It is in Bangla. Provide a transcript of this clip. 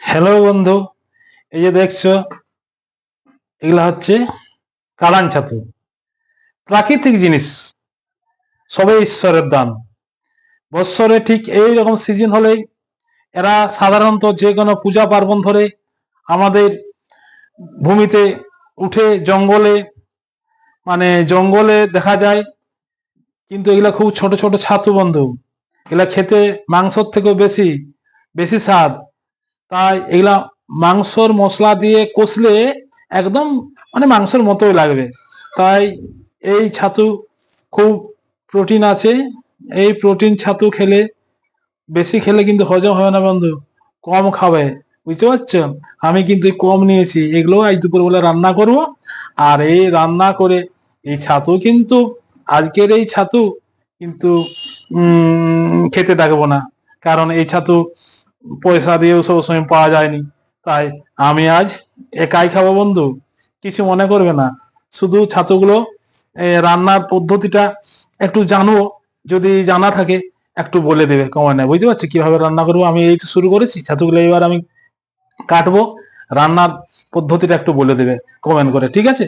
হ্যালো বন্ধু, এই যে দেখছো এগুলা হচ্ছে কালান ছাতু। প্রাকৃতিক জিনিস, সবে ঈশ্বরের দান। বৎসরে ঠিক এই রকম সিজন হলেই এরা সাধারণত যে কোনো পূজা পার্বণ ধরে আমাদের ভূমিতে উঠে জঙ্গলে, মানে জঙ্গলে দেখা যায়। কিন্তু এগুলা খুব ছোট ছোট ছাতু বন্ধু। এগুলা খেতে মাংসর থেকেও বেশি বেশি স্বাদ। তাই এগুলা মাংসর মশলা দিয়ে কষলে একদম মানে মাংসের মতোই লাগবে। তাই এই ছাতু খুব প্রোটিন আছে। এই প্রোটিন ছাতু খেলে, বেশি খেলে কিন্তু হজম হবে না বন্ধু, কম খাবে। বুঝতে পারছো? আমি কিন্তু কম নিয়েছি, এগুলো আজ দুপুরবেলা রান্না করব। আর এই রান্না করে এই ছাতু কিন্তু, আজকের এই ছাতু কিন্তু খেতে থাকবো না। কারণ এই ছাতু পয়সা দিয়েও সবসময় পাওয়া যায়নি। তাই আমি আজ একাই খাবো বন্ধু, কিছু মনে করবে না। শুধু ছাতুগুলো রান্নার পদ্ধতিটা একটু জানো, যদি জানা থাকে একটু বলে দেবে কমেন্টে। বুঝতে পারছি কিভাবে রান্না করবো। আমি এই তো শুরু করেছি, ছাতুগুলো এবার আমি কাটবো। রান্নার পদ্ধতিটা একটু বলে দেবে কমেন্ট করে, ঠিক আছে?